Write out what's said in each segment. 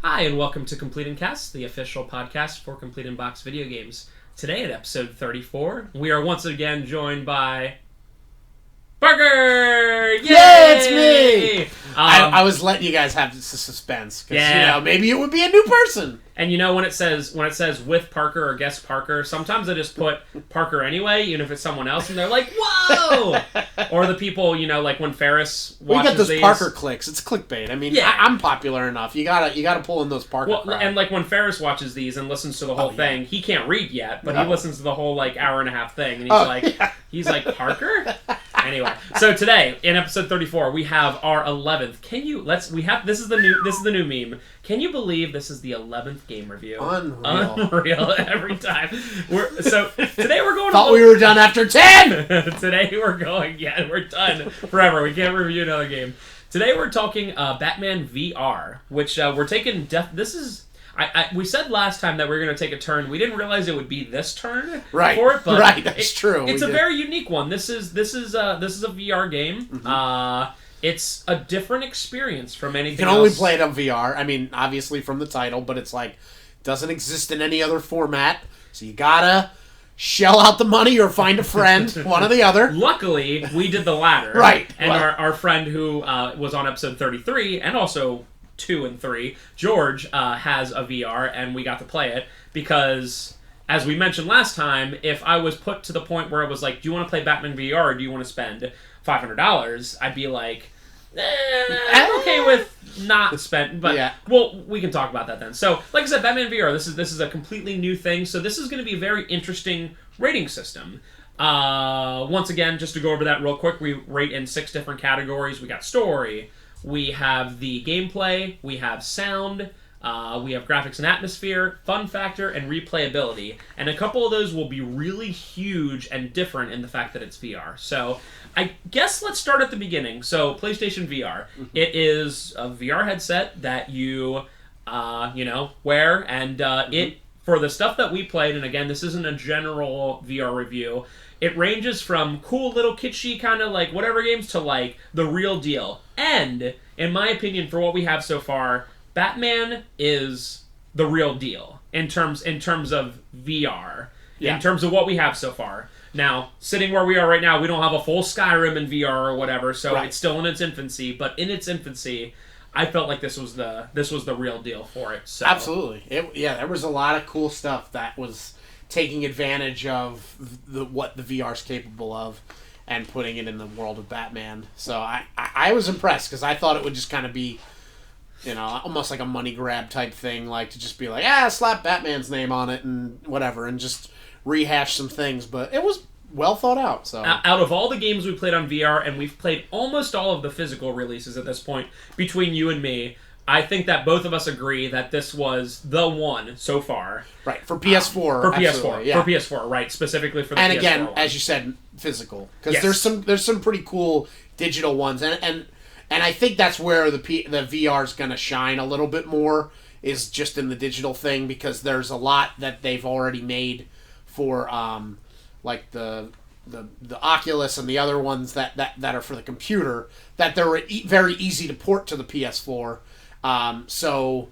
Hi, and welcome to Complete and Cast, the official podcast for Complete and Box video games. Today at episode 34, we are once again joined by Parker! Yay! Yeah, it's me! I was letting you guys have the suspense, because, maybe it would be a new person. And when it says with Parker or guest Parker, sometimes I just put Parker anyway, even if it's someone else, and they're like, whoa! Or the people, like when Ferris watches we got those these. Parker clicks. It's clickbait. I mean, yeah. I'm popular enough. You gotta pull in those Parker crowd. And like when Ferris watches these and listens to the whole thing, he can't read yet, but he listens to the whole hour and a half thing, and he's like, Parker? Anyway, so today in episode 34 we have our 11th. This is the new meme. Can you believe this is the 11th game review? Unreal every time. So today we're going. Thought we were done after 10. Today we're done forever. We can't review another game. Today we're talking Batman VR, which we're taking. This is. We said last time that we were going to take a turn. We didn't realize it would be this turn for it, but that's true. It's a very unique one. This is a VR game. Mm-hmm. It's a different experience from anything else. You can only play it on VR. I mean, obviously from the title, but it's doesn't exist in any other format. So you gotta shell out the money or find a friend, one or the other. Luckily, we did the latter. Right. And our friend who was on episode 33 and also 2 and 3, George, has a VR, and we got to play it because, as we mentioned last time, if I was put to the point where it was like, do you want to play Batman VR or do you want to spend $500, I'd be like, I'm okay with not spend, but well, we can talk about that then. So, like I said, Batman VR, this is a completely new thing, so this is going to be a very interesting rating system. Once again, just to go over that real quick, we rate in 6 different categories. We got story, we have the gameplay, we have sound, we have graphics and atmosphere, fun factor, and replayability. And a couple of those will be really huge and different in the fact that it's VR. So I guess let's start at the beginning. So PlayStation VR. Mm-hmm. It is a VR headset that you, wear, and it, for the stuff that we played, and again, this isn't a general VR review, it ranges from cool little kitschy kind of whatever games to the real deal. And, in my opinion, for what we have so far, Batman is the real deal in terms of VR. Yeah. In terms of what we have so far. Now, sitting where we are right now, we don't have a full Skyrim in VR or whatever, so it's still in its infancy. But in its infancy, I felt like this was the real deal for it. So. Absolutely, there was a lot of cool stuff that was taking advantage of what the VR is capable of and putting it in the world of Batman. So I was impressed because I thought it would just kind of be, almost like a money grab type thing, to just be slap Batman's name on it and whatever, and just rehash some things. But it was well thought out. So out of all the games we played on VR, and we've played almost all of the physical releases at this point, between you and me, I think that both of us agree that this was the one so far. Right, for PS4. For PS4, right, specifically for the PS4. And again, as you said, physical. Because there's some pretty cool digital ones. And I think that's where the VR is going to shine a little bit more, is just in the digital thing, because there's a lot that they've already made for the Oculus and the other ones that are for the computer, that they're very easy to port to the PS4. So,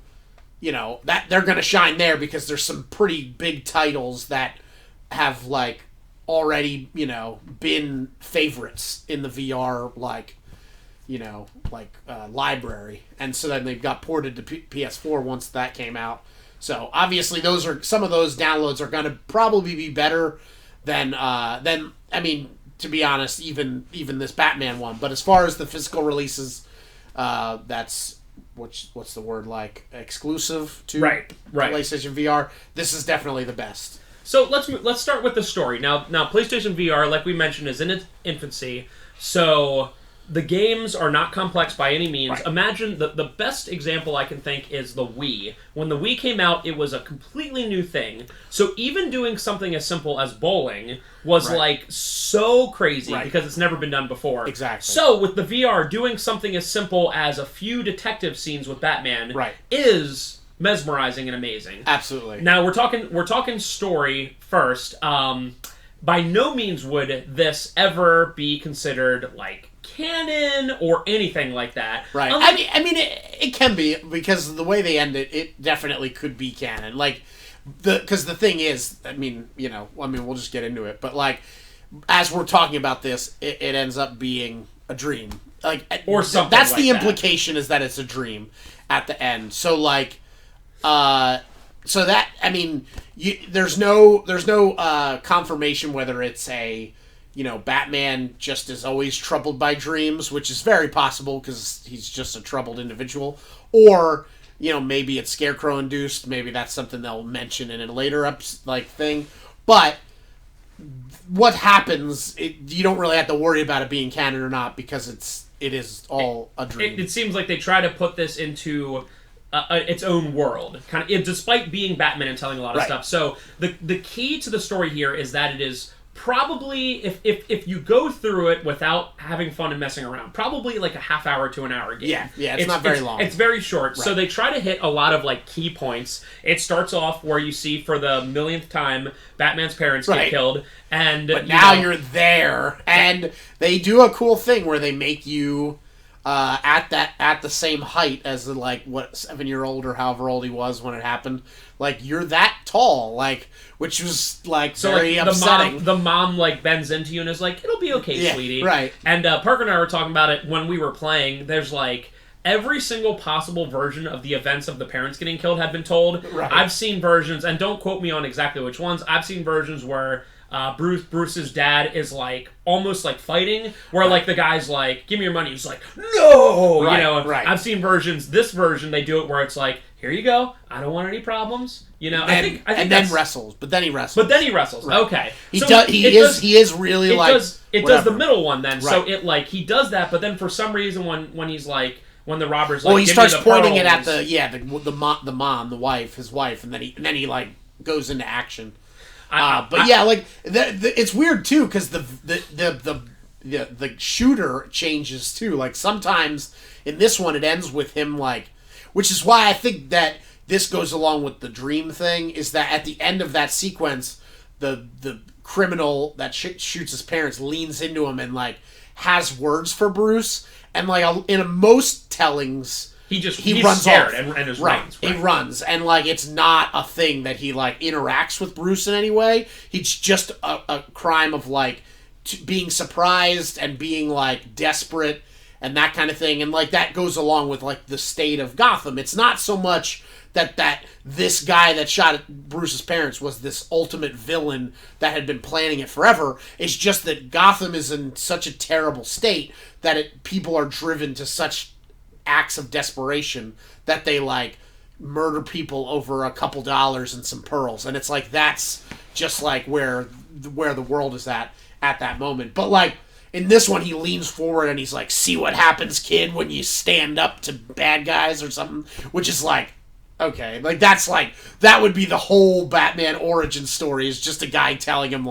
that they're going to shine there because there's some pretty big titles that have already, been favorites in the VR, library. And so then they got ported to PS4 once that came out. So obviously some of those downloads are going to probably be better than to be honest, even this Batman one. But as far as the physical releases, that's what's the word, exclusive to PlayStation VR, this is definitely the best. So let's start with the story. Now PlayStation VR, like we mentioned, is in its infancy, so the games are not complex by any means. Right. Imagine the best example I can think is the Wii. When the Wii came out, it was a completely new thing. So even doing something as simple as bowling was so crazy because it's never been done before. Exactly. So with the VR, doing something as simple as a few detective scenes with Batman is mesmerizing and amazing. Absolutely. Now we're talking story first. By no means would this ever be considered canon or anything like that. Right. I mean, it can be, because the way they end it, it definitely could be canon. Like, because the thing is, I mean, we'll just get into it, but like, as we're talking about this, it ends up being a dream. Like, or something. That's like the implication, is that it's a dream at the end. So like, so that, I mean, there's no confirmation whether it's a, Batman just is always troubled by dreams, which is very possible because he's just a troubled individual, or maybe it's Scarecrow induced. Maybe that's something they'll mention in a later thing. But what happens, you don't really have to worry about it being canon or not, because it is all a dream. It seems like they try to put this into its own world, kind of, despite being Batman and telling a lot of stuff. So the key to the story here is that it is probably, if you go through it without having fun and messing around, probably like a half hour to an hour game. Yeah, it's not very long. It's very short. Right. So they try to hit a lot of like key points. It starts off where you see for the millionth time Batman's parents get killed, but now you're there, and they do a cool thing where they make you at the same height as the 7-year-old or however old he was when it happened. Like, you're that tall, which was very upsetting. The mom bends into you and is like, "It'll be okay, sweetie." Right. And Parker and I were talking about it when we were playing. There's every single possible version of the events of the parents getting killed had been told. Right. I've seen versions, and don't quote me on exactly which ones. I've seen versions where Bruce's dad is almost fighting, where the guy's give me your money. He's like, no, Right. I've seen versions. This version they do it where it's here you go. I don't want any problems. I think then wrestles, but then he wrestles. Right. Okay. He is really it does the middle one then. Right. So he does that, but then for some reason when he's when the robber's he starts pointing it at the wife, his wife, and then he goes into action. It's weird too, because the shooter changes too. Sometimes in this one it ends with him which is why I think that this goes along with the dream thing, is that at the end of that sequence, the criminal that shoots his parents leans into him and has words for Bruce, and in most tellings, he runs off and just right. runs. Right. He runs, and it's not a thing that he interacts with Bruce in any way. It's just a crime of being surprised and being desperate and that kind of thing, and that goes along with the state of Gotham. It's not so much that this guy that shot at Bruce's parents was this ultimate villain that had been planning it forever. It's just that Gotham is in such a terrible state that people are driven to such acts of desperation that they murder people over a couple dollars and some pearls, and it's that's just where the world is at that moment. But in this one, he leans forward and he's see what happens, kid, when you stand up to bad guys or something, which is okay, that's that would be the whole Batman origin story, is just a guy telling him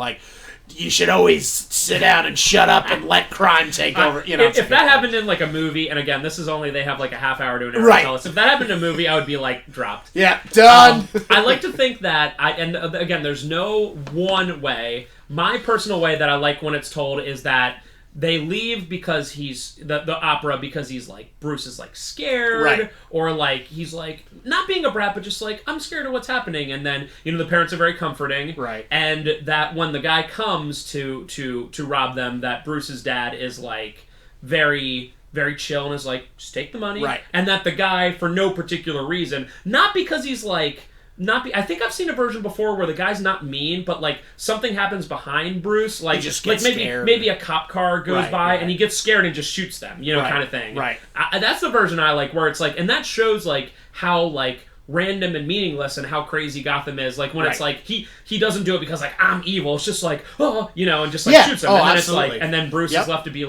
you should always sit down and shut up and let crime take over. If that happened in a movie, and again, this is only, they have a half hour to an hour to tell us. If that happened in a movie, I would be dropped. Yeah, done. I like to think that and again, there's no one way. My personal way that I like when it's told is that they leave because he's the opera, because he's Bruce is scared, right. Or he's not being a brat, but just I'm scared of what's happening, and then the parents are very comforting, right? And that when the guy comes to rob them, that Bruce's dad is very, very chill and is just take the money, right? And that the guy, for no particular reason, not because he's I think I've seen a version before where the guy's not mean, but something happens behind Bruce, he just gets scared. Maybe a cop car goes by and he gets scared and just shoots them, kind of thing. Right. That's the version I like, where it's and that shows how random and meaningless and how crazy Gotham is. When it's he doesn't do it because I'm evil. It's just oh, and just shoots him. Oh, And then absolutely. and then Bruce is left to be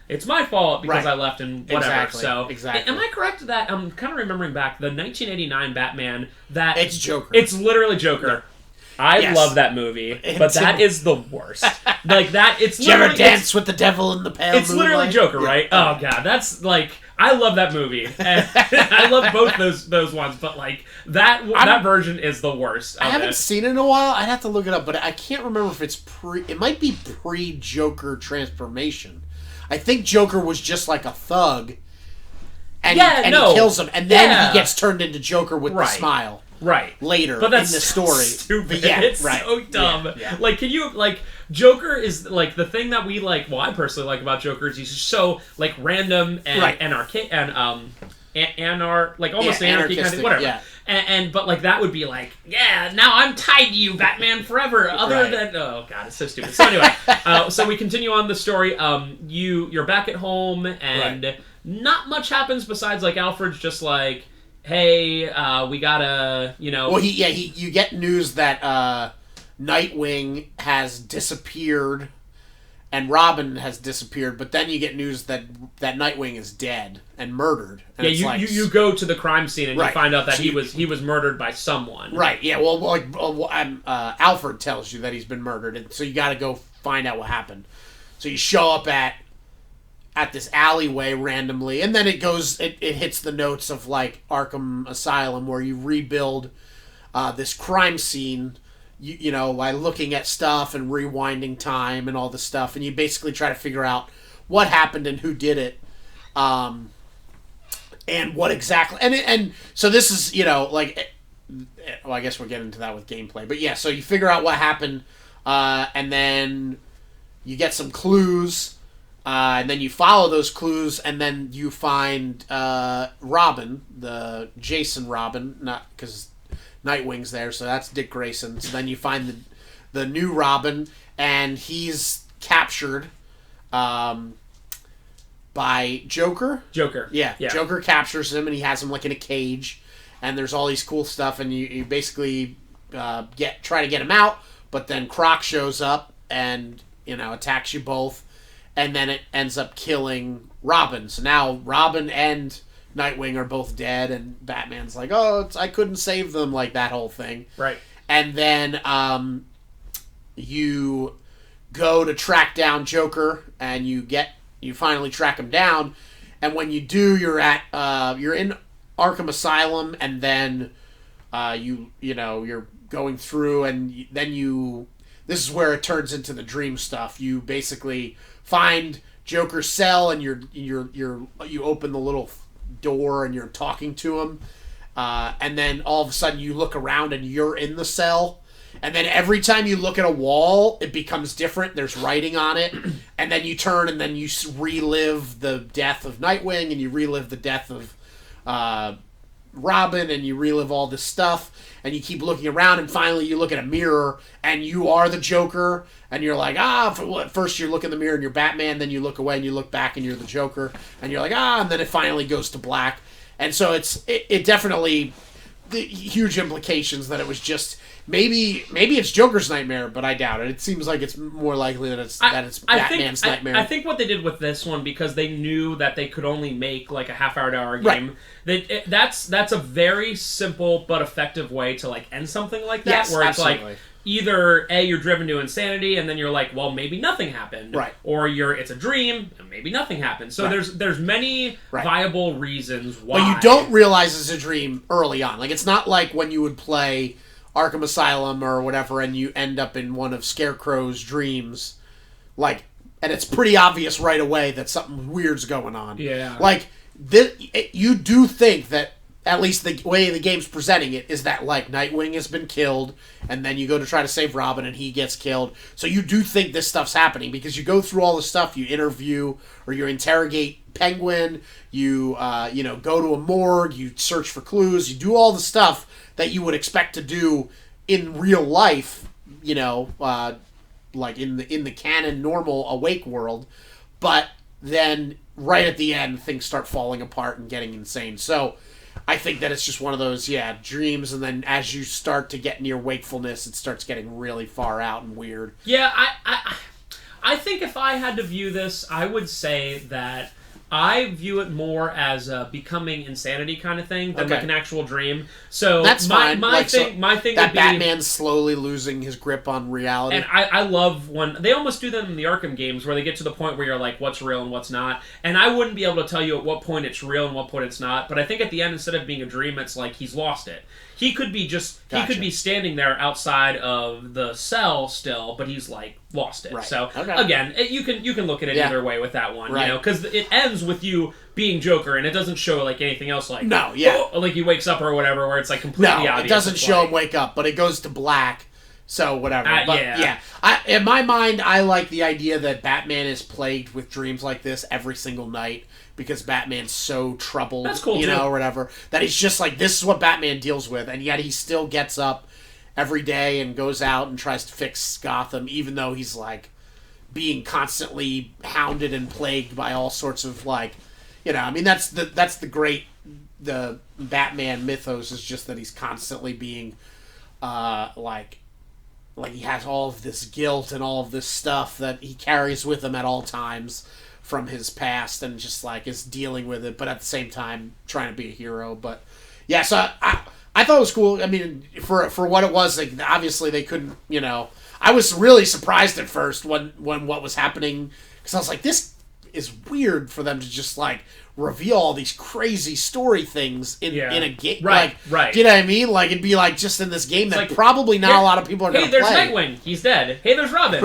it's my fault because I left and whatever. Exactly. Am I correct that I'm kind of remembering back the 1989 Batman, that it's Joker. It's literally Joker. Yeah. I love that movie, but that is the worst. That it's. Did you ever dance with the devil in the pale It's moonlight? Literally Joker, right? Oh god, that's I love that movie. I love both those ones, but that version is the worst. I haven't seen it in a while. I'd have to look it up, but I can't remember if it's it might be pre-Joker transformation. I think Joker was just like a thug, and he kills him, and then he gets turned into Joker with the smile. Right. Later but that's in the story. Stupid. It's so dumb. Yeah. Like, can you, like, Joker is, like, the thing that we, like, well, I personally like about Joker is he's just so, like, random and anarchic and like, almost anarchy kind of, whatever. Yeah. But, like, that would be like, now I'm tied to you, Batman, forever. Other than, oh, God, it's so stupid. So, anyway, so we continue on the story. You're back at home, and not much happens besides, like, Alfred's just like, hey, we gotta, Well, you get news that Nightwing has disappeared, and Robin has disappeared, but then you get news that Nightwing is dead and murdered. And you go to the crime scene and you find out that he was murdered by someone. Right. Yeah. Well, Alfred tells you that he's been murdered, and so you got to go find out what happened. So you show up at this alleyway randomly, and then it hits the notes of, like, Arkham Asylum, where you rebuild this crime scene, by looking at stuff and rewinding time and all this stuff, and you basically try to figure out what happened and who did it, and what exactly, and so this is, I guess we're getting into that with gameplay, but yeah, so you figure out what happened, and then you get some clues. And then you follow those clues, and then you find Robin, the Jason Robin, not because Nightwing's there, so that's Dick Grayson. So then you find the new Robin, and he's captured by Joker. Yeah. Joker captures him, and he has him, like, in a cage, and there's all these cool stuff, and you basically try to get him out, but then Croc shows up and attacks you both. And then it ends up killing Robin. So now Robin and Nightwing are both dead, and Batman's like, I couldn't save them, like that whole thing. Right. And then you go to track down Joker, and you finally track him down. And when you do, you're in Arkham Asylum, and then you're going through, and then this is where it turns into the dream stuff. You basically find Joker's cell, and you open the little door, and you're talking to him, and then all of a sudden you look around and you're in the cell, and then every time you look at a wall it becomes different. There's writing on it, and then you turn, and then you relive the death of Nightwing, and you relive the death of Robin, and you relive all this stuff, and you keep looking around, and finally you look at a mirror, and you are the Joker, and you're like, first you look in the mirror and you're Batman, then you look away and you look back and you're the Joker, and you're like, and then it finally goes to black. And so it definitely, the huge implications that it was just, maybe it's Joker's nightmare, but I doubt it. It seems like it's more likely that it's Batman's nightmare. I think what they did with this one, because they knew that they could only make like a half-hour to hour game, that's a very simple but effective way to, like, end something like that, yes, where absolutely. It's like, either you're driven to insanity, and then you're like, well, maybe nothing happened, right? Or it's a dream, and maybe nothing happened. So there's many viable reasons why. Well, you don't realize it's a dream early on. Like, it's not like when you would play Arkham Asylum or whatever, and you end up in one of Scarecrow's dreams, like, and it's pretty obvious right away that something weird's going on. Yeah, like you do think that. At least the way the game's presenting it is that, like, Nightwing has been killed, and then you go to try to save Robin, and he gets killed. So you do think this stuff's happening, because you go through all the stuff. You interview, or you interrogate Penguin, you go to a morgue, you search for clues, you do all the stuff that you would expect to do in real life, like in the canon normal awake world. But then, right at the end, things start falling apart and getting insane. So I think that it's just one of those, dreams, and then as you start to get near wakefulness, it starts getting really far out and weird. Yeah, I think if I had to view this, I would say that I view it more as a becoming insanity kind of thing than like an actual dream. So that's fine. My thing that would be Batman's slowly losing his grip on reality. And I love when they almost do that in the Arkham games, where they get to the point where you're like, what's real and what's not. And I wouldn't be able to tell you at what point it's real and what point it's not. But I think at the end, instead of being a dream, it's like he's lost it. He could be he could be standing there outside of the cell still, but he's like lost it. Right. So Okay. again, you can look at it either way with that one, right. because it ends with you being Joker, and it doesn't show like anything else. Like like he wakes up or whatever, where it's like completely obvious. It doesn't show him wake up, but it goes to black. So whatever. But in my mind, I like the idea that Batman is plagued with dreams like this every single night because Batman's so troubled, That's cool, or whatever, that he's just like, this is what Batman deals with, and yet he still gets up every day and goes out and tries to fix Gotham, even though he's like being constantly hounded and plagued by all sorts of like, I mean, that's the great the Batman mythos is just that he's constantly being like he has all of this guilt and all of this stuff that he carries with him at all times from his past, and just like is dealing with it, but at the same time trying to be a hero. But yeah, so I thought it was cool. I mean, for what it was, like, obviously they couldn't, I was really surprised at first when what was happening, because I was like, this is weird for them to just like reveal all these crazy story things in a game. Right. Do you know what I mean? Like, it'd be like just in this game that probably not a lot of people are going to play. Hey, there's Nightwing. He's dead. Hey, there's Robin.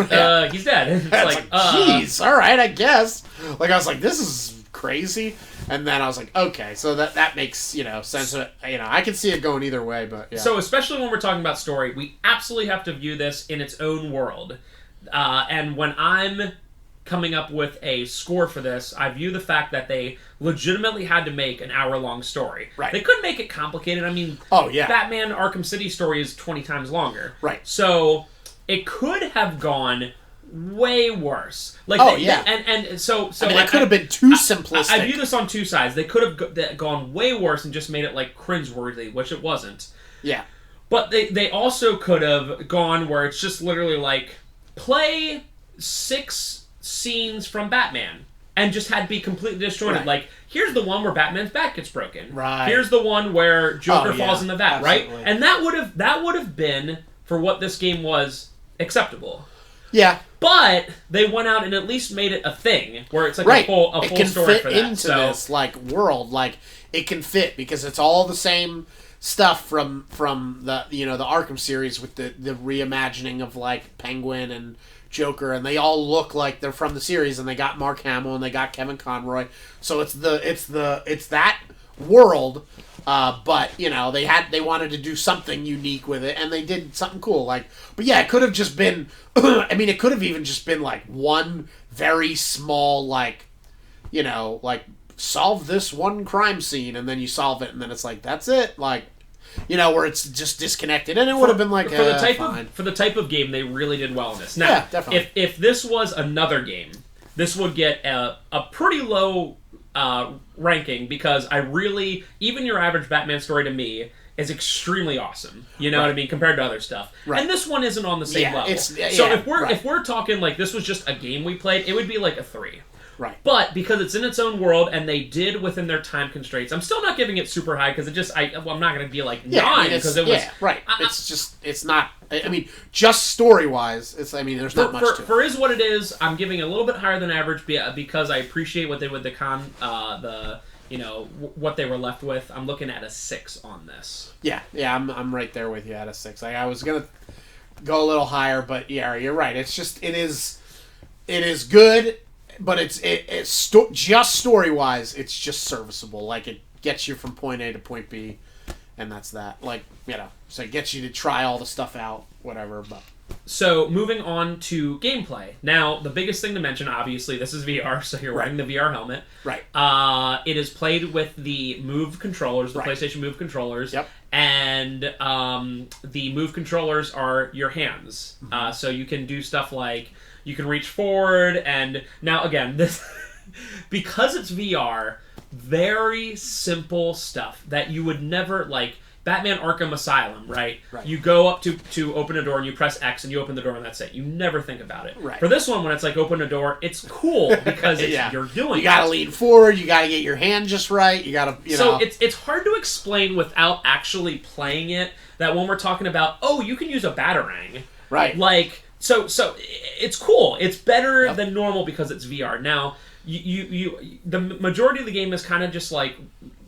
He's dead. It's like, jeez, all right, I guess. Like, I was like, this is crazy. And then I was like, okay, so that makes, sense. I can see it going either way, but yeah. So especially when we're talking about story, we absolutely have to view this in its own world. And when I'm coming up with a score for this, I view the fact that they legitimately had to make an hour-long story. Right. They couldn't make it complicated. I mean, Batman Arkham City story is 20 times longer. Right. So it could have gone way worse. Like, so I mean, it could have been too simplistic. I view this on two sides. They could have gone way worse and just made it like cringeworthy, which it wasn't. Yeah. But they also could have gone where it's just literally like, play 6 scenes from Batman and just had to be completely disjointed. Right. Like, here's the one where Batman's back gets broken. Right. Here's the one where Joker falls in the vat. Absolutely. Right. And that would have been, for what this game was, acceptable. Yeah. But they went out and at least made it a thing where it's like a full story for that. It can fit into this like world. Like, it can fit because it's all the same stuff from the the Arkham series with the reimagining of like Penguin and Joker, and they all look like they're from the series, and they got Mark Hamill and they got Kevin Conroy. So it's that world. But they wanted to do something unique with it, and they did something cool. Like, but yeah, it could have just been. I mean, it could have even just been like one very small, like, solve this one crime scene, and then you solve it, and then it's like that's it. Like, where it's just disconnected, and it would have been like for the type of game they really did well in this. Now, yeah, definitely. If this was another game, this would get a pretty low ranking, because even your average Batman story to me is extremely awesome. You know what I mean, compared to other stuff. Right. And this one isn't on the same level. If we're talking like this was just a game we played, it would be like a 3. Right. But because it's in its own world and they did within their time constraints, I'm still not giving it super high because I'm not going to be like 9 because it was right. It's not. I mean, just story wise, there's not much to it. For is what it is. I'm giving it a little bit higher than average because I appreciate what they did with what they were left with. I'm looking at a 6 on this. Yeah, I'm right there with you at a 6. I was gonna go a little higher, but yeah, you're right. It's just it is good. But just story-wise, it's just serviceable. Like, it gets you from point A to point B, and that's that. Like, so it gets you to try all the stuff out, whatever. But so, moving on to gameplay. Now, the biggest thing to mention, obviously, this is VR, so you're wearing the VR helmet. Right. It is played with the Move controllers, the PlayStation Move controllers. Yep. And the Move controllers are your hands. Mm-hmm. So you can do stuff like you can reach forward, and now again, this because it's VR, very simple stuff that you would never like. Batman Arkham Asylum, right? You go up to open a door and you press X and you open the door and that's it. You never think about it. Right. For this one, when it's like open a door, it's cool because you're doing it. You gotta lean forward, you gotta get your hand just right, you gotta, So it's hard to explain without actually playing it, that when we're talking about, you can use a Batarang. Right. Like, so it's cool. It's better than normal because it's VR. Now, the majority of the game is kind of just like,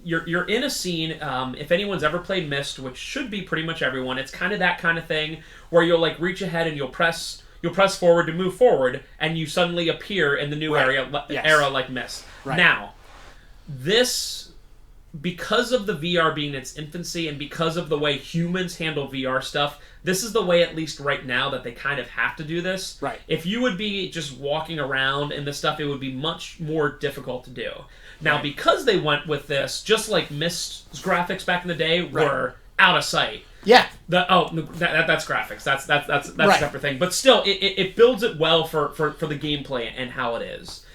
You're in a scene, if anyone's ever played Myst, which should be pretty much everyone, it's kind of that kind of thing, where you'll like reach ahead and you'll press you'll press forward to move forward, and you suddenly appear in the new era like mist. Right. Now, this, because of the VR being in its infancy and because of the way humans handle VR stuff, this is the way, at least right now, that they kind of have to do this. Right. If you would be just walking around in this stuff, it would be much more difficult to do. Now, because they went with this, just like Mist's graphics back in the day were out of sight. Yeah. That's graphics. That's a separate thing. But still, it builds it well for the gameplay and how it is.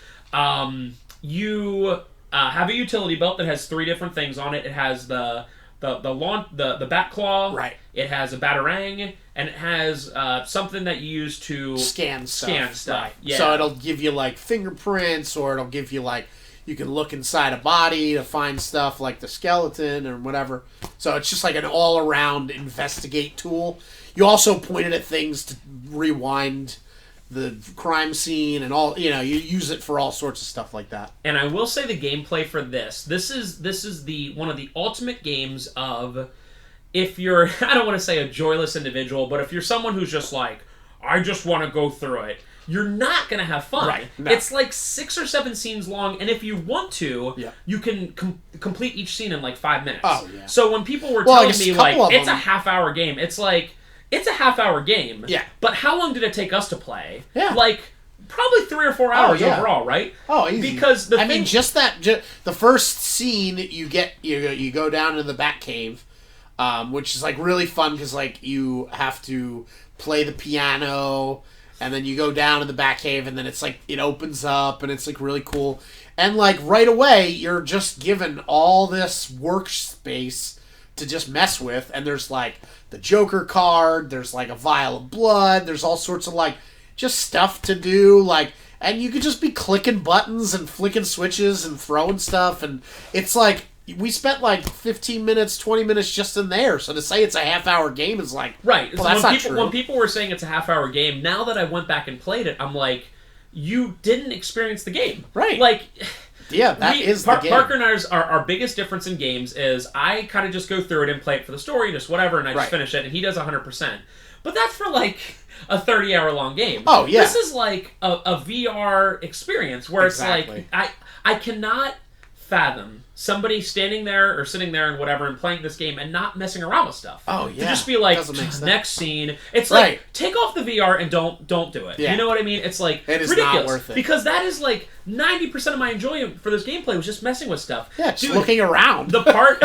You have a utility belt that has 3 different things on it. It has the bat claw. Right. It has a batarang, and it has something that you use to scan stuff. Right. Yeah. So it'll give you like fingerprints, or it'll give you like, you can look inside a body to find stuff like the skeleton or whatever. So it's just like an all-around investigate tool. You also pointed at things to rewind the crime scene and all, you use it for all sorts of stuff like that. And I will say the gameplay for this is the one of the ultimate games of, if you're, I don't want to say a joyless individual, but if you're someone who's just like, I just want to go through it, you're not going to have fun. Right. No. It's like 6 or 7 scenes long, and if you want to, you can complete each scene in like 5 minutes. Oh, yeah. So when people were telling me, like, it's a half-hour game, it's like, it's a half-hour game. Yeah. But how long did it take us to play? Yeah. Like, probably 3 or 4 hours overall, right? Oh, easy. Because the the first scene you get, you go down in the Batcave, which is like really fun because like you have to play the piano, and then you go down in the Batcave, and then it's like it opens up, and it's like really cool, and like right away you're just given all this workspace to just mess with, and there's like the Joker card, there's like a vial of blood, there's all sorts of like just stuff to do, like, and you could just be clicking buttons and flicking switches and throwing stuff, and it's like, we spent like 15 minutes, 20 minutes just in there, so to say it's a half-hour game is like, right. Well, that's not true. When people were saying it's a half-hour game, now that I went back and played it, I'm like, you didn't experience the game. Right. Like, yeah, that is the game. Parker and our biggest difference in games is I kind of just go through it and play it for the story, just whatever, and I just finish it, and he does 100%. But that's for like a 30-hour-long game. Oh, yeah. This is like a VR experience where it's like, I cannot fathom somebody standing there or sitting there and whatever and playing this game and not messing around with stuff. Oh, yeah. To just be like, next scene. It's like, take off the VR and don't do it. Yeah. You know what I mean? It's like, it is ridiculous. Not worth it. Because that is like 90% of my enjoyment for this gameplay was just messing with stuff. Yeah, just looking around. The part,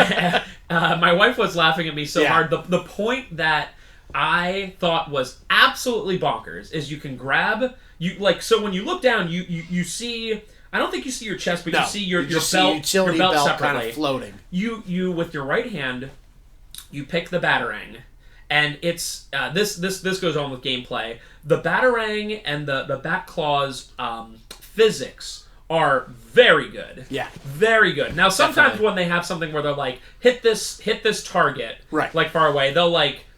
my wife was laughing at me so hard. The point that I thought was absolutely bonkers is you can grab, so when you look down, you see, I don't think you see your chest, but you see your belt separately. Kind of floating. You with your right hand, you pick the batarang, and it's this goes on with gameplay. The batarang and the bat claws physics are very good. Yeah. Very good. Now sometimes when they have something where they're like, hit this target, right, like far away,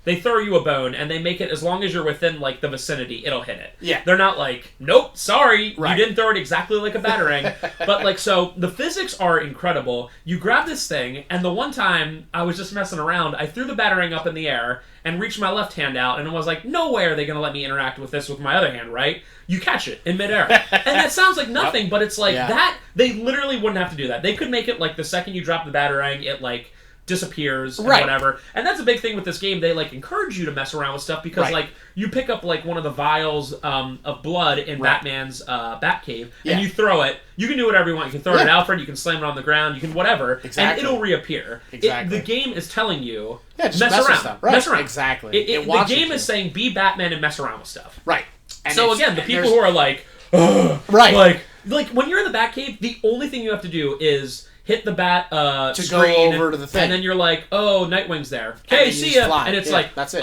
they throw you a bone, and they make it, as long as you're within, like, the vicinity, it'll hit it. Yeah. They're not like, nope, sorry, you didn't throw it exactly like a batarang. But, like, so, the physics are incredible. You grab this thing, and the one time I was just messing around, I threw the batarang up in the air, and reached my left hand out, and I was like, no way are they going to let me interact with this with my other hand, right? You catch it in midair. And that sounds like nothing, but it's like, that, they literally wouldn't have to do that. They could make it, like, the second you drop the batarang, it, like, disappears and whatever. And that's a big thing with this game. They like encourage you to mess around with stuff because like you pick up like one of the vials of blood in Batman's Batcave and you throw it. You can do whatever you want. You can throw it at Alfred, you can slam it on the ground, you can whatever, and it'll reappear. The game is telling you mess around. Stuff. Mess around. Exactly. The game is saying be Batman and mess around with stuff. Right. And so again, the people who are like, like when you're in the Batcave, the only thing you have to do is hit the bat to screen, go over to the thing, and then you're like, "Oh, Nightwing's there." Okay, see ya. Fly. And it's like, that's it.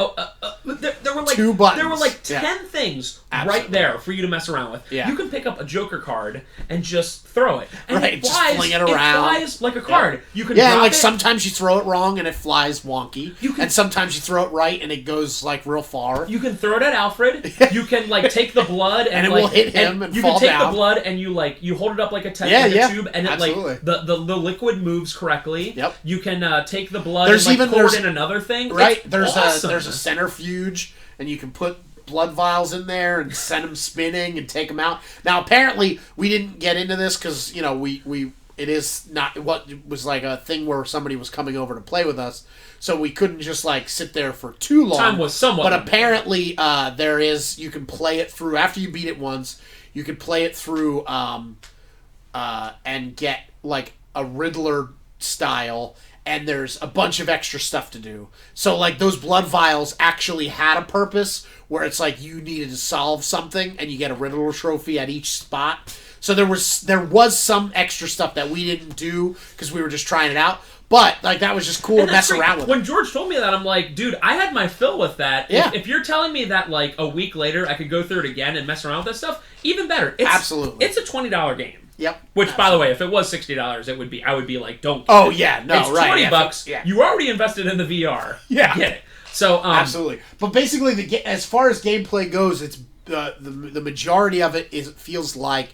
There were like 2 buttons. There were like 10 things right there for you to mess around with. Yeah. You can pick up a Joker card and just throw it, and it flies. Just fling it around. It flies like a card. You can and like it. Sometimes you throw it wrong and it flies wonky, and sometimes you throw it right and it goes like real far. You can throw it at Alfred. You can like take the blood and it like, will hit him and you fall can take down. the blood and you hold it up like a tube, and it absolutely. like the liquid moves correctly. Yep. You can take the blood and pour it in another thing. Right. It's awesome. There's a centrifuge, and you can put blood vials in there and send them spinning and take them out. Now, apparently, we didn't get into this because, you know, it is not what was like a thing where somebody was coming over to play with us, so we couldn't just like sit there for too long. Time was somewhat. But apparently, you can play it through after you beat it once. You can play it through and get like a Riddler style, and there's a bunch of extra stuff to do. So like those blood vials actually had a purpose where it's like you needed to solve something, and you get a Riddler trophy at each spot. So there was some extra stuff that we didn't do because we were just trying it out. But like that was just cool to mess around with. When George told me that, I'm like, dude, I had my fill with that. Yeah. If you're telling me that like a week later I could go through it again and mess around with that stuff, even better. Absolutely. It's a $20 game. Yep. Which, by the way, if it was $60, I would be like, don't. Get oh it. yeah, no, it's right? $20. Yeah. You already invested in the VR. Yeah. Get it. So absolutely. But basically, as far as gameplay goes, it's the majority of it feels like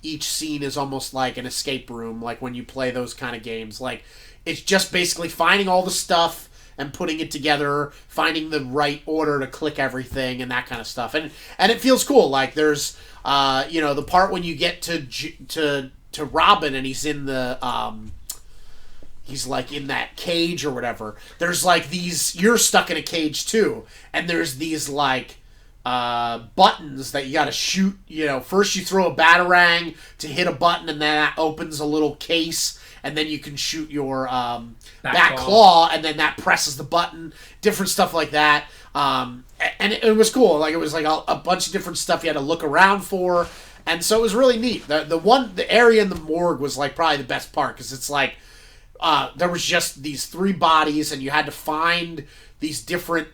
each scene is almost like an escape room. Like when you play those kind of games, like it's just basically finding all the stuff and putting it together, finding the right order to click everything and that kind of stuff. And it feels cool. Like there's the part when you get to Robin and he's in the he's like in that cage or whatever. There's like you're stuck in a cage too, and there's these like buttons that you gotta shoot. You know, first you throw a batarang to hit a button, and then that opens a little case, and then you can shoot your back claw, and then that presses the button. Different stuff like that. And it was cool. Like it was like a bunch of different stuff you had to look around for, and so it was really neat. The area in the morgue was like probably the best part because it's like there was just these 3 bodies, and you had to find these different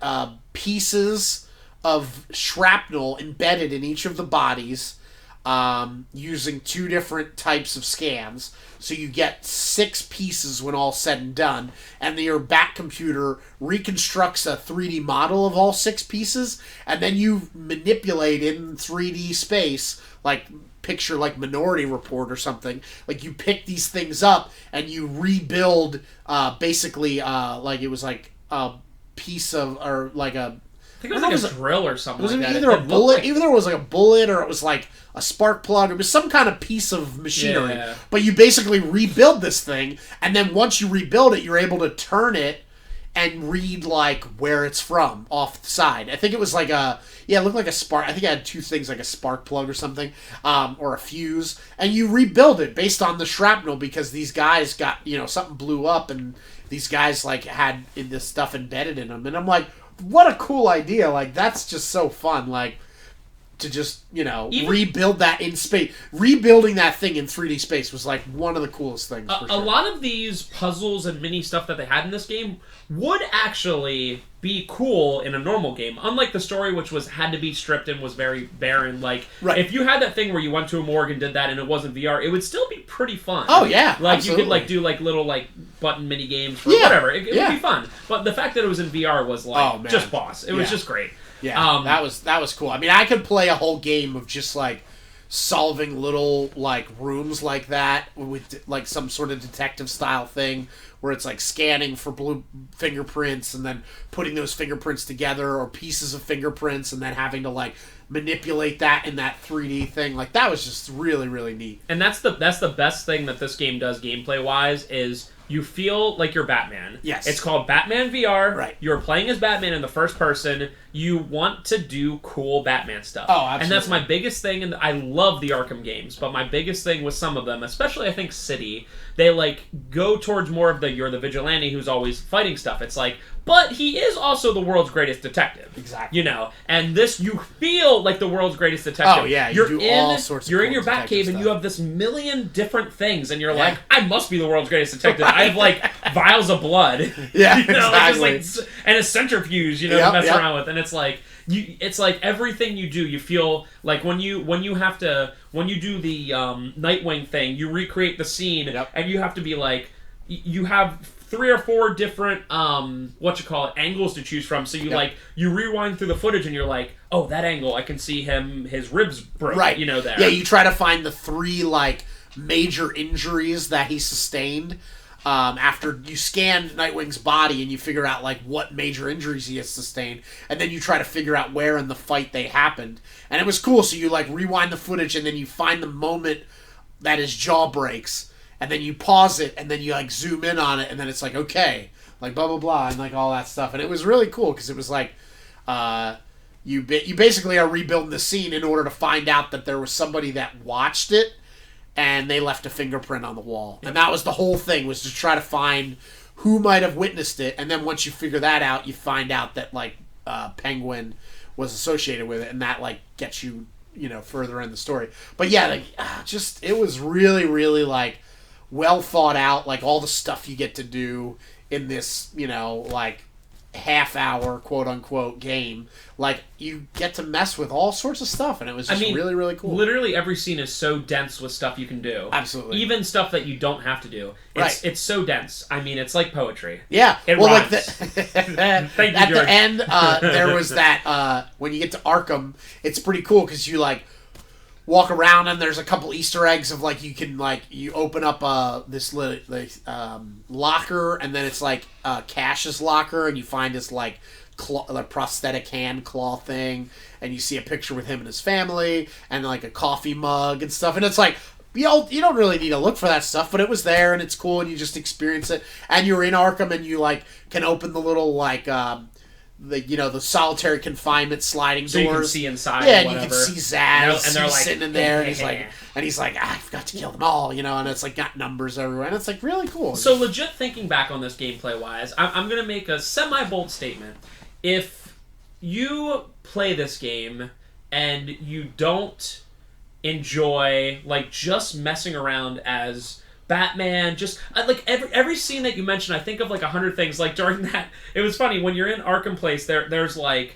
pieces of shrapnel embedded in each of the bodies using 2 different types of scans. So you get 6 pieces when all said and done, and your back computer reconstructs a 3D model of all 6 pieces, and then you manipulate in 3D space, like picture like Minority Report or something. Like you pick these things up and you rebuild basically like it was like a piece of, or like a, I think it was like a drill or something. Was it like either a bullet? Either it was like a bullet or it was like a spark plug. It was some kind of piece of machinery. Yeah. But you basically rebuild this thing, and then once you rebuild it, you're able to turn it and read like where it's from off the side. I think it was like it looked like a spark. I think it had 2 things, like a spark plug or something, or a fuse, and you rebuild it based on the shrapnel because these guys got, something blew up and these guys like had this stuff embedded in them, and I'm like, what a cool idea. Like, that's just so fun. Like, to just, rebuild that in space. Rebuilding that thing in 3D space was, like, one of the coolest things, for sure. A lot of these puzzles and mini stuff that they had in this game would actually be cool in a normal game. Unlike the story, which had to be stripped and was very barren. Like, right. If you had that thing where you went to a morgue and did that and it wasn't VR, it would still be pretty fun. Oh, yeah. Like, absolutely. you could, like, do, like, little, like, button mini games for whatever. It would be fun. But the fact that it was in VR was, like, just boss. It was just great. Yeah, that was cool. I mean, I could play a whole game of just, like, solving little, like, rooms like that with, like, some sort of detective-style thing where it's, like, scanning for blue fingerprints and then putting those fingerprints together, or pieces of fingerprints, and then having to, like, manipulate that in that 3D thing. Like, that was just really, really neat. And that's the best thing that this game does gameplay-wise is you feel like you're Batman. Yes. It's called Batman VR. Right. You're playing as Batman in the first person. You want to do cool Batman stuff. Oh, absolutely. And that's my biggest thing, and I love the Arkham games, but my biggest thing with some of them, especially I think City, they like go towards more of you're the vigilante who's always fighting stuff. It's like, but he is also the world's greatest detective. Exactly. And this, you feel like the world's greatest detective. Oh, yeah. You're do in, all sorts of you're cool in your Batcave, and stuff. you have this million different things, and you're like, I must be the world's greatest detective. I have, like, vials of blood. Yeah, exactly. exactly. And a centrifuge, to mess around with. And it's like, it's like everything you do, you feel like when you do the Nightwing thing, you recreate the scene, and you have to be like, you have 3 or 4 different angles to choose from. So you rewind through the footage and you're like, oh, that angle, I can see his ribs broke. Right. There. Yeah, you try to find the 3 like major injuries that he sustained. after you scan Nightwing's body and you figure out like what major injuries he has sustained, and then you try to figure out where in the fight they happened. And it was cool. So you like rewind the footage and then you find the moment that his jaw breaks, and then you pause it and then you like zoom in on it, and then it's like, okay, like blah blah blah, and like all that stuff. And it was really cool because it was like you basically are rebuilding the scene in order to find out that there was somebody that watched it and they left a fingerprint on the wall. And that was the whole thing, was to try to find who might have witnessed it. And then once you figure that out, you find out that, like, Penguin was associated with it. And that, like, gets you, further in the story. But, yeah, like, it was really, really, like, well thought out. Like, all the stuff you get to do in this, like, half-hour, quote-unquote, game. Like, you get to mess with all sorts of stuff, and it was just really, really cool. Literally every scene is so dense with stuff you can do. Absolutely. Even stuff that you don't have to do. It's so dense. I mean, it's like poetry. Yeah. It rhymes. Thank you, George. The end, there was that, when you get to Arkham, it's pretty cool, because you, like, walk around and there's a couple Easter eggs of like you open up this locker, and then it's like Cash's locker, and you find this like prosthetic hand claw thing, and you see a picture with him and his family, and like a coffee mug and stuff, and it's like you don't really need to look for that stuff, but it was there and it's cool, and you just experience it, and you're in Arkham, and you like can open the little like the solitary confinement sliding doors. So you can see inside. Yeah, and you can see Zaz, and they're like sitting in there, and he's like, I forgot to kill them all, and it's like got numbers everywhere, and it's like really cool. So legit thinking back on this gameplay wise, I'm gonna make a semi-bold statement. If you play this game and you don't enjoy like just messing around as Batman, just like every scene that you mentioned, I think of like 100 things. Like during that, it was funny when you're in Arkham Place. There's a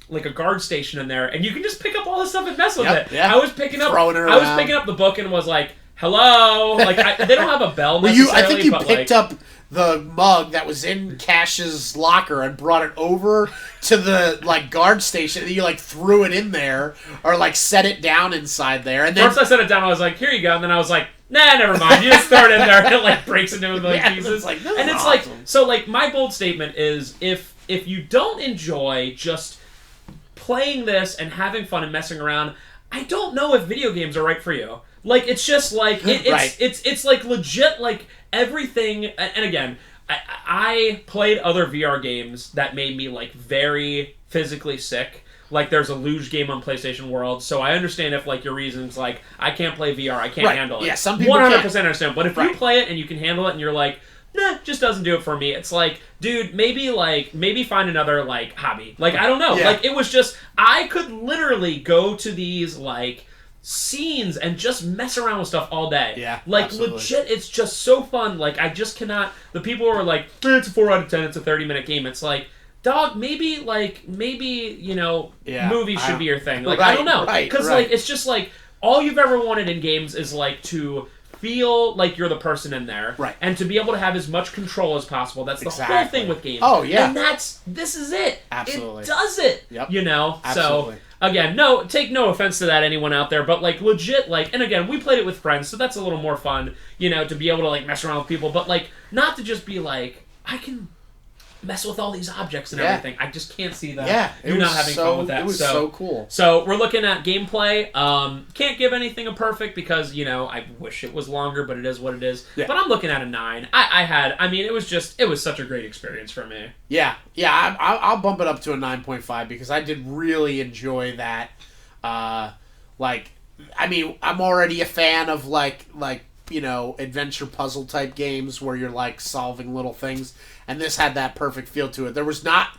like a guard station in there, and you can just pick up all this stuff and mess with it. Yeah. I was picking up the book and was like, "Hello!" Like they don't have a bell necessarily. I think you picked up the mug that was in Cash's locker and brought it over to the like guard station, and you like threw it in there or like set it down inside there. And then first I set it down, I was like, "Here you go," and then I was like, nah, never mind. You just throw it in there and it like breaks into a million pieces. It's awesome. Like, so like my bold statement is if you don't enjoy just playing this and having fun and messing around, I don't know if video games are right for you. Like it's just like it's like legit like everything. And again, I played other VR games that made me like very physically sick. Like, there's a luge game on PlayStation World, so I understand if, like, your reason's like, I can't play VR, I can't handle it. Yeah, some people 100% understand. But if you play it and you can handle it and you're like, nah, just doesn't do it for me, it's like, dude, maybe find another, like, hobby. Like, I don't know. Yeah. Like, it was just, I could literally go to these, like, scenes and just mess around with stuff all day. Yeah, like, absolutely. Legit, it's just so fun. Like, I just cannot, the people who are like, it's a 4 out of 10, it's a 30-minute game, it's like, dog, maybe, movies should be your thing. Like, I don't know. Because, like, it's just, like, all you've ever wanted in games is, like, to feel like you're the person in there. Right. And to be able to have as much control as possible. That's the whole thing with games. Oh, yeah. And this is it. Absolutely. It does it. Yep. Absolutely. So, again, take no offense to that, anyone out there, but, like, legit, like, and again, we played it with friends, so that's a little more fun, to be able to, like, mess around with people, but, like, not to just be like, I can mess with all these objects and everything. I just can't see that. Yeah, you're not having fun with that. It was so cool. So we're looking at gameplay. Can't give anything a perfect because I wish it was longer, but it is what it is. Yeah. But I'm looking at a 9. It was such a great experience for me. Yeah. I'll bump it up to a 9.5 because I did really enjoy that. I'm already a fan of like adventure puzzle type games where you're like solving little things, and this had that perfect feel to it. There was not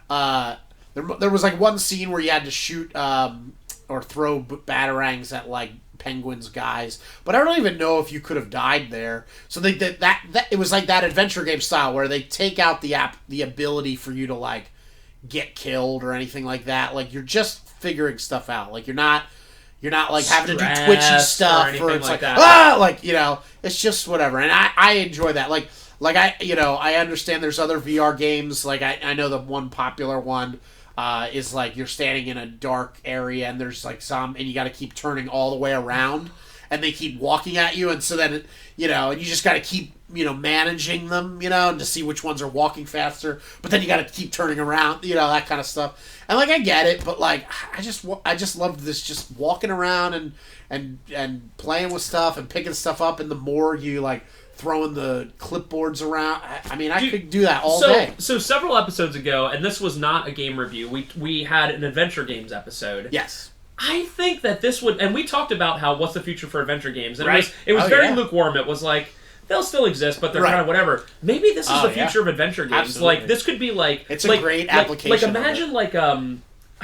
there was like one scene where you had to shoot or throw batarangs at like Penguin's guys, but I don't even know if you could have died there. So they did that it was like that adventure game style where they take out the ability for you to like get killed or anything like that. Like you're just figuring stuff out. Like you're not like having to do twitchy stuff or it's like that. It's just whatever. And I enjoy that. I understand there's other VR games. Like I know the one popular one is like you're standing in a dark area and there's like and you got to keep turning all the way around. and they keep walking at you, and so then and you just got to keep managing them, and to see which ones are walking faster. But then you got to keep turning around, that kind of stuff. And I get it, but I just loved this, just walking around and playing with stuff and picking stuff up. And the more you throwing the clipboards around, I could do that all day. So several episodes ago, and this was not a game review, we had an adventure games episode. Yes. I think that this would, and we talked about how what's the future for adventure games, and it was very lukewarm. It was they'll still exist, but they're kind of whatever. Maybe this is the future of adventure games. Absolutely. This could be it's a great application. Imagine I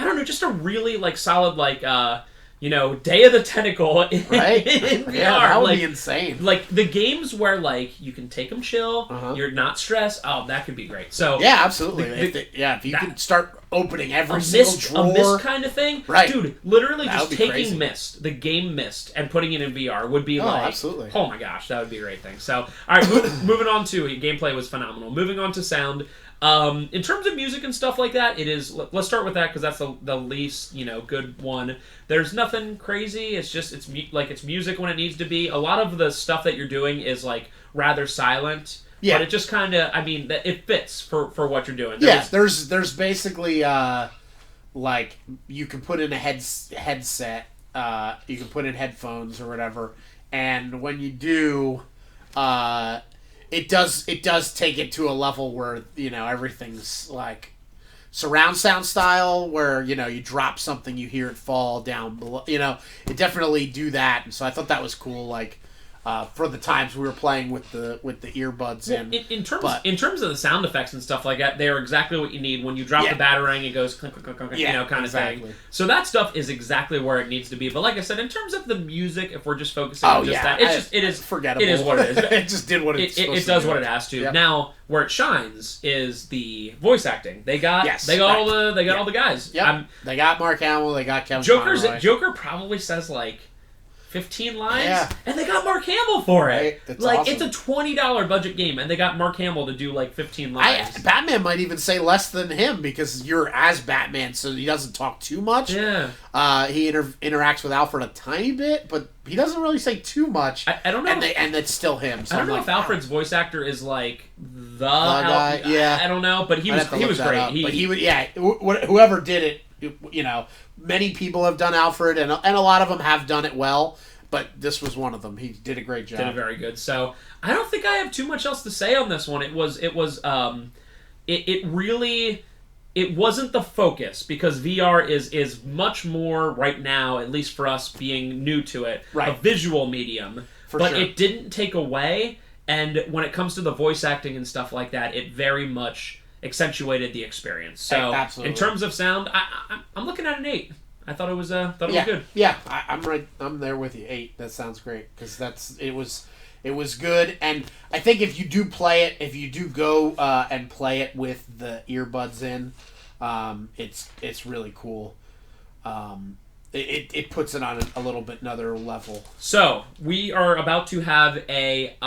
don't know, just a really solid Day of the Tentacle in VR. Yeah, that would be insane. The games where you can take them chill, you're not stressed. Oh, that could be great. So yeah, absolutely. If you could start opening every single drawer, a Myst kind of thing, right? Dude, literally just taking Myst, the game Myst, and putting it in VR would be absolutely. Oh my gosh, that would be a great thing. So, all right, moving on to gameplay was phenomenal. Moving on to sound. In terms of music and stuff like that, it is. Let's start with that because that's the least good one. There's nothing crazy. It's just it's music when it needs to be. A lot of the stuff that you're doing is rather silent. Yeah. But it just kind of, it fits for what you're doing. There's basically you can put in a headset, you can put in headphones or whatever, and when you do, it does take it to a level where everything's surround sound style, where you drop something, you hear it fall down below. It definitely do that, and so I thought that was cool. For the times we were playing with the earbuds in. In terms of the sound effects and stuff like that, they are exactly what you need. When you drop the batarang, it goes clink, clink, clink, kind of thing. So that stuff is exactly where it needs to be. But like I said, in terms of the music, if we're just focusing on that, it is forgettable. It is what it is. It just did what it does what it has to. Yep. Now, where it shines is the voice acting. They got all the guys. Yep. They got Mark Hamill. They got Kevin Conroy. Joker probably says 15 lines, and they got Mark Hamill for it. That's awesome. It's a $20 budget game, and they got Mark Hamill to do 15 lines. Batman might even say less than him because you're as Batman, so he doesn't talk too much. Yeah. He interacts with Alfred a tiny bit, but he doesn't really say too much. I don't know, and it's still him. So I don't know if Alfred's voice actor is the guy. I don't know, but he was great. But he would, whoever did it, many people have done Alfred, and a lot of them have done it well, but this was one of them. He did a great job. Did it very good. So I don't think I have too much else to say on this one. It wasn't the focus, because VR is much more right now, at least for us being new to it, a visual medium. But it didn't take away, and when it comes to the voice acting and stuff like that, it very much accentuated the experience. So in terms of sound, I'm looking at an 8. I thought it was good. Yeah, I'm right. I'm there with you. 8. That sounds great, because it was good. And I think if you do play it, if you do go and play it with the earbuds in, it's really cool. It puts it on a little bit another level. So we are about to have a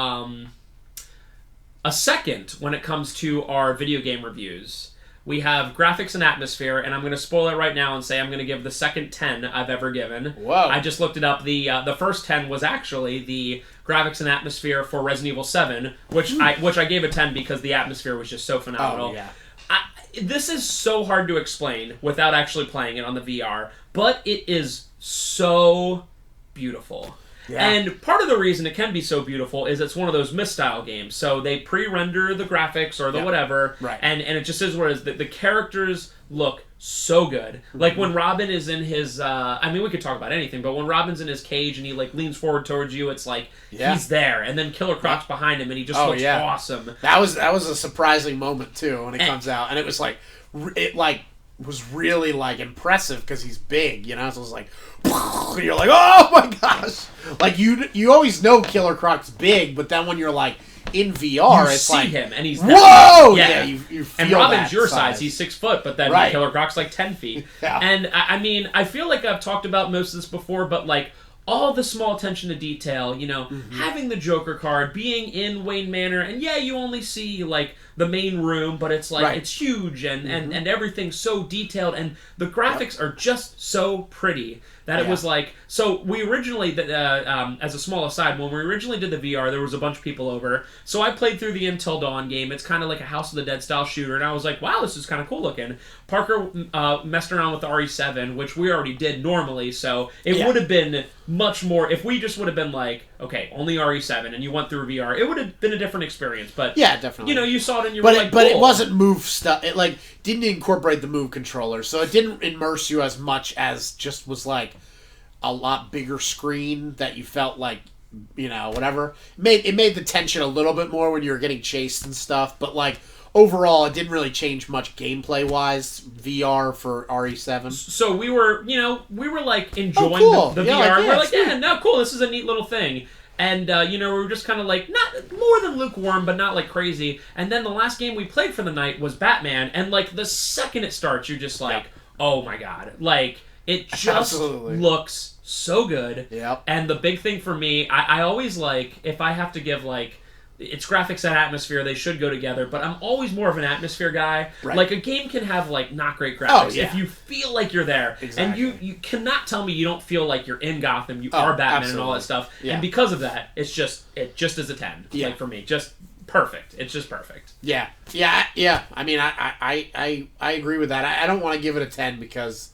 second when it comes to our video game reviews. We have graphics and atmosphere, and I'm going to spoil it right now and say I'm going to give the second 10 I've ever given. Whoa. I just looked it up. The first 10 was actually the graphics and atmosphere for Resident Evil 7, which I gave a 10 because the atmosphere was just so phenomenal. Oh, yeah. This is so hard to explain without actually playing it on the VR, but it is so beautiful. Yeah. And part of the reason it can be so beautiful is it's one of those Myst-style games. So they pre-render the graphics or the whatever, and it just is what it is. The characters look so good. Like when Robin is in his, we could talk about anything, but when Robin's in his cage and he leans forward towards you, it's he's there. And then Killer Croc's behind him and he just looks awesome. That was a surprising moment too when it comes out. And it was was really impressive because he's big, So it was and you're oh my gosh! You always know Killer Croc's big, but then when you're in VR, you see him and he's whoa! Yeah, you feel and Robin's that your size. He's 6 foot, but then Killer Croc's 10 feet. Yeah. And I feel like I've talked about most of this before, but all the small attention to detail, having the Joker card, being in Wayne Manor, and you only see the main room, but it's like Right. it's huge and everything's so detailed, and the graphics are just so pretty that it was like. So we originally, as a small aside, when we originally did the VR, there was a bunch of people over. So I played through the Until Dawn game. It's kind of like a House of the Dead style shooter, and I was like, wow, this is kind of cool looking. Parker messed around with the RE7, which we already did normally, so it would have been much more if we just would have been like, okay, only RE7, and you went through VR. It would have been a different experience, but yeah, definitely. You saw it and you but were like, but cool. it wasn't Move stuff. It like didn't incorporate the Move controller, so it didn't immerse you as much as just was like a lot bigger screen that you felt like, whatever. It made the tension a little bit more when you were getting chased and stuff, but like overall it didn't really change much gameplay wise VR for RE7. So we were like enjoying cool. the Yeah, VR. like, We're like, sweet. yeah, no, cool, this is a neat little thing. And, we were just kind of like, not more than lukewarm, but not like crazy. And then the last game we played for the night was Batman, and like the second it starts, you're just like, oh my god. Like, it just looks so good. Yep. And the big thing for me, I always like, if I have to give like, it's graphics and atmosphere, they should go together, but I'm always more of an atmosphere guy. Right. Like, a game can have like not great graphics if you feel like you're there. Exactly. And you cannot tell me you don't feel like you're in Gotham, you are Batman and all that stuff. Yeah. And because of that, it just is a 10. Yeah. Like, for me, just perfect. It's just perfect. Yeah. I mean, I agree with that. I don't want to give it a 10 because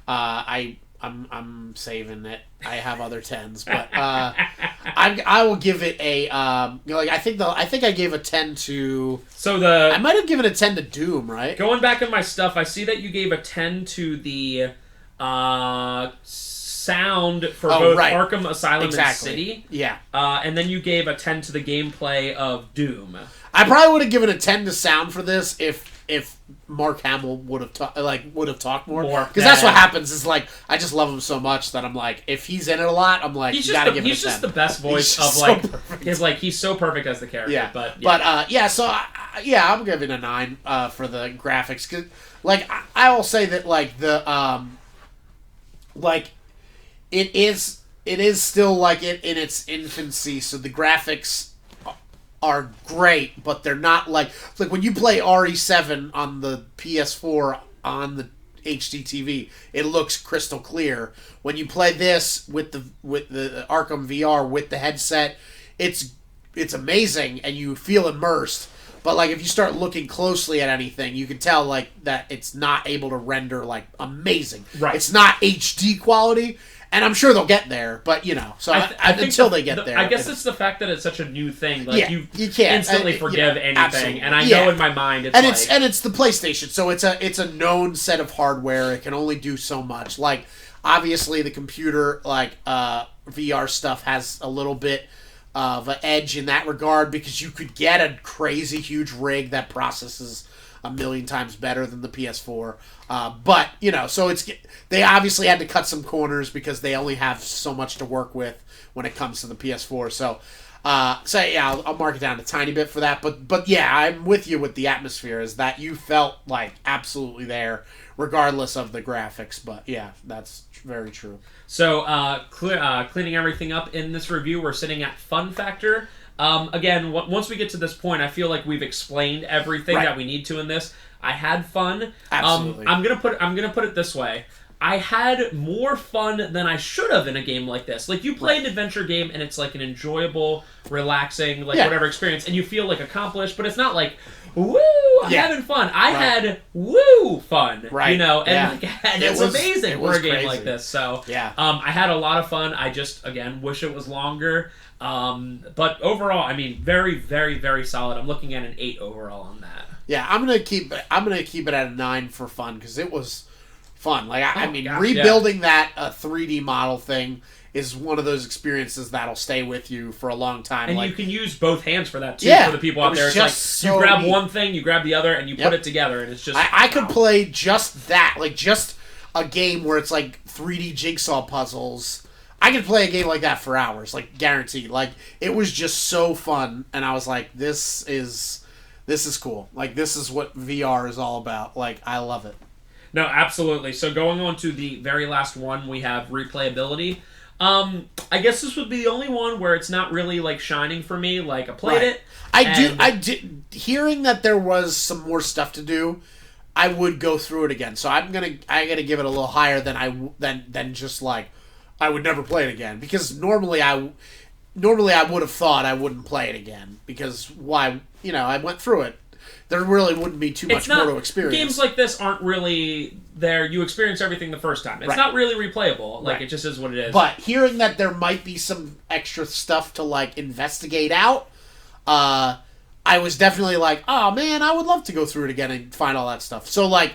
I'm saving it. I have other 10s, but I will give it a I think I gave a 10 to. So I might have given a 10 to Doom, right? Going back in my stuff, I see that you gave a 10 to the sound for both Arkham Asylum and City. Yeah. And then you gave a 10 to the gameplay of Doom. I probably would have given a 10 to sound for this if Mark Hamill would have talked more, because that's what happens. Is like I just love him so much that I'm like, if he's in it a lot, I'm like, he's you gotta just give it a 10. He's just the best voice of he's so perfect as the character. Yeah, but so I'm giving a 9 for the graphics, because like I will say that like the like it is still like in its infancy, so the graphics are great, but they're not like when you play RE7 on the PS4 on the HD TV, it looks crystal clear. When you play this with the Arkham VR with the headset, it's amazing and you feel immersed. But like if you start looking closely at anything, you can tell like that it's not able to render like amazing. Right. It's not HD quality. And I'm sure they'll get there, but so I think until they get there, I guess it's the fact that it's such a new thing. Like you can't instantly forgive anything, absolutely. and I know in my mind it's it's the PlayStation, so it's a known set of hardware. It can only do so much. Like obviously the computer VR stuff has a little bit of an edge in that regard, because you could get a crazy huge rig that processes a million times better than the PS4. But so they obviously had to cut some corners because they only have so much to work with when it comes to the PS4. So yeah, I'll mark it down a tiny bit for that. But yeah, I'm with you with the atmosphere, is that you felt like absolutely there, regardless of the graphics. But yeah, that's very true. So cleaning everything up in this review, we're sitting at fun factor. Again, once we get to this point, I feel like we've explained everything that we need to in this. I had fun. Absolutely. I'm gonna put it this way. I had more fun than I should have in a game like this. Like, you play an adventure game and it's like an enjoyable, relaxing, whatever experience, and you feel like accomplished, but it's not like, woo, I'm having fun. I had woo fun, right? And it was amazing for a game crazy. like this. So yeah, I had a lot of fun. I just wish it was longer. But overall, I mean, very, very, very solid. I'm looking at an 8 overall on that. Yeah, I'm gonna keep it at a 9 for fun, because it was fun. Like rebuilding that 3D model thing is one of those experiences that'll stay with you for a long time. And you can use both hands for that too. For the people out there, it's like you grab one thing, you grab the other, and you put it together, and it's just. I could play just that, like just a game where it's like 3D jigsaw puzzles. I could play a game like that for hours, like guaranteed. Like it was just so fun, and I was like, this is cool. Like this is what VR is all about. Like I love it. No, absolutely. So going on to the very last one, we have replayability. I guess this would be the only one where it's not really like shining for me. Like I played it. I did. Hearing that there was some more stuff to do, I would go through it again. So I gotta give it a little higher than just like I would never play it again, because normally I would have thought I wouldn't play it again, because why? I went through it. There really wouldn't be too much more to experience. Games like this aren't really there. You experience everything the first time. It's not really replayable. Like, it just is what it is. But hearing that there might be some extra stuff to, like, investigate out, I was definitely like, oh, man, I would love to go through it again and find all that stuff. So, like,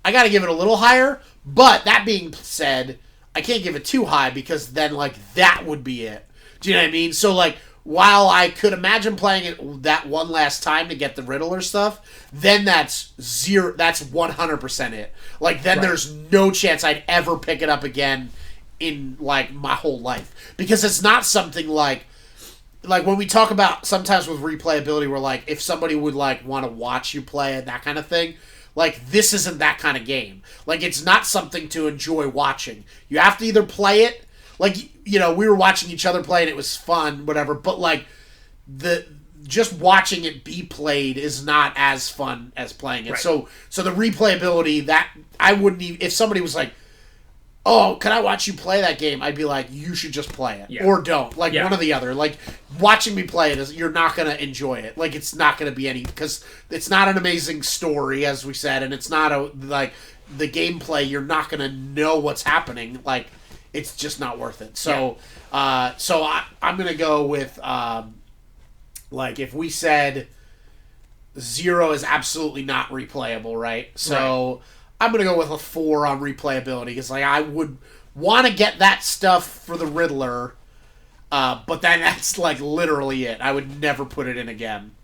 I gotta give it a little higher. But that being said, I can't give it too high, because then, like, that would be it. Do you know what I mean? So, like, while I could imagine playing it that one last time to get the Riddler stuff, then that's 100% it. Like, then there's no chance I'd ever pick it up again in, like, my whole life. Because it's not something like when we talk about sometimes with replayability, where, like, if somebody would, like, want to watch you play it, that kind of thing, like, this isn't that kind of game. Like, it's not something to enjoy watching. You have to either play it, like, we were watching each other play and it was fun, whatever, but, like, just watching it be played is not as fun as playing it. Right. So the replayability, that I wouldn't even, if somebody was like, oh, can I watch you play that game? I'd be like, you should just play it. Yeah. Or don't. Like, one or the other. Like, watching me play it, you're not going to enjoy it. Like, it's not going to be because it's not an amazing story, as we said, and it's not the gameplay, you're not going to know what's happening. Like, it's just not worth it. So, I'm going to go with, like, if we said 0 is absolutely not replayable, right? So, I'm going to go with a 4 on replayability, because, like, I would want to get that stuff for the Riddler, but then that's, like, literally it. I would never put it in again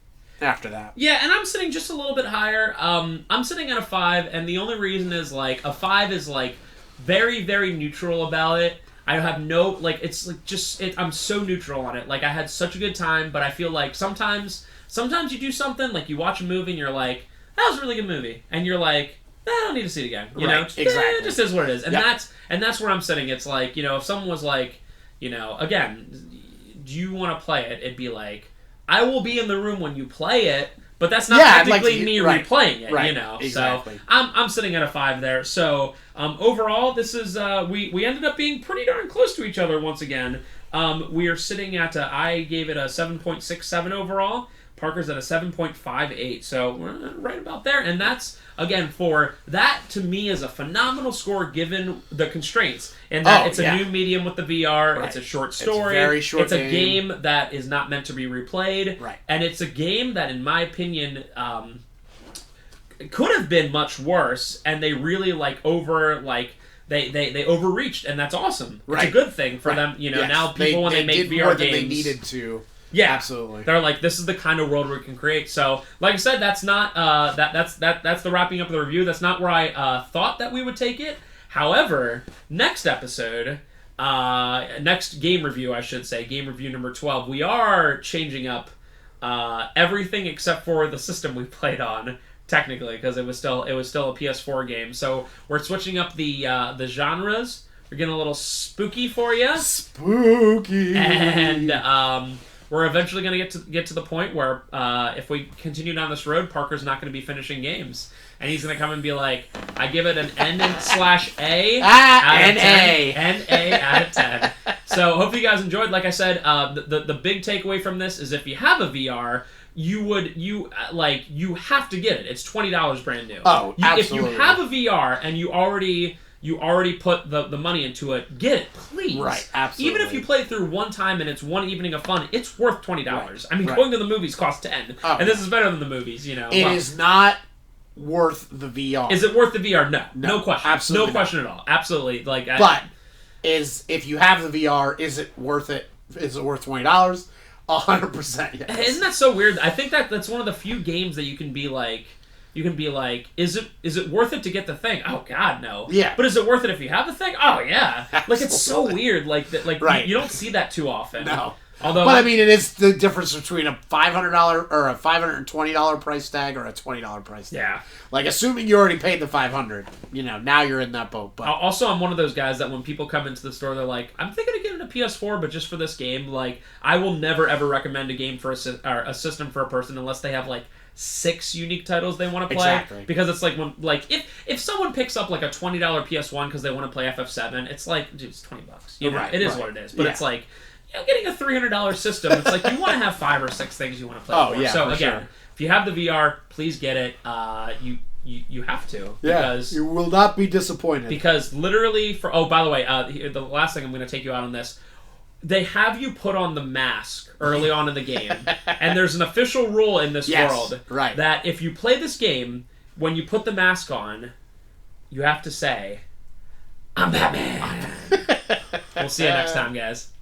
after that. Yeah, and I'm sitting just a little bit higher. I'm sitting at a 5, and the only reason is, like, a 5 is, like, very, very neutral about it. I have no, like, it's, like, just, I'm so neutral on it. Like, I had such a good time, but I feel like sometimes you do something, like, you watch a movie, and you're like, that was a really good movie. And you're like, I don't need to see it again. You know? Exactly. It just is what it is. And that's where I'm sitting. It's like, if someone was like, again, do you want to play it? It'd be like, I will be in the room when you play it, but that's not technically me replaying it, Exactly. So I'm sitting at a 5 there. So overall, this is we ended up being pretty darn close to each other once again. We are sitting at I gave it a 7.67 overall. Parker's at a 7.58, so we're right about there. And that's, again, that to me is a phenomenal score given the constraints. And that it's a new medium with the VR, it's a short story, it's a very short it's a game that is not meant to be replayed, and it's a game that, in my opinion, could have been much worse, and they really, like, they overreached, and that's awesome. It's a good thing for them, now people, when they make VR games, they needed to. Yeah, absolutely. They're like, this is the kind of world we can create. So, like I said, that's not that's the wrapping up of the review. That's not where I thought that we would take it. However, next episode, next game review, I should say, game review number 12, we are changing up everything except for the system we played on, technically, because it was still a PS4 game. So we're switching up the genres. We're getting a little spooky for you. Spooky. And we're eventually going to get to the point where if we continue down this road, Parker's not going to be finishing games. And he's going to come and be like, I give it an N/A out of 10. N/A out of 10. So hopefully you guys enjoyed. Like I said, the big takeaway from this is if you have a VR, you have to get it. It's $20 brand new. Oh, absolutely. If you have a VR and you already put the money into it, get it, please. Right, absolutely. Even if you play it through one time and it's one evening of fun, it's worth $20. Right. I mean, going to the movies costs $10, and this is better than the movies, It is not worth the VR. Is it worth the VR? No question. Absolutely no question at all. Absolutely. If you have the VR, is it worth it? Is it worth $20? 100%. Yes. Isn't that so weird? I think that's one of the few games that you can be like, is it worth it to get the thing? Oh God, no. Yeah. But is it worth it if you have the thing? Oh yeah. Absolutely. Like, it's so weird. Like that. Like, you don't see that too often. No. Although, but I mean, it is the difference between a $500 or a $520 price tag or a $20 price tag. Yeah. Like, assuming you already paid the $500, now you're in that boat. But also, I'm one of those guys that when people come into the store, they're like, I'm thinking of getting a PS4, but just for this game. Like, I will never ever recommend a game for a system for a person unless they have like 6 unique titles they want to play. Exactly. Because it's like if someone picks up like a $20 PS1 because they want to play FF7, it's like, dude, it's $20. It is what it is. But it's like, getting a $300 system, it's like you want to have 5 or 6 things you want to play. Oh, for. yeah, So for again, sure. if you have the VR, please get it. You have to. Because you will not be disappointed. Because literally by the way, the last thing I'm going to take you out on this. They have you put on the mask early on in the game. And there's an official rule in this world that if you play this game, when you put the mask on, you have to say, I'm Batman. We'll see you next time, guys.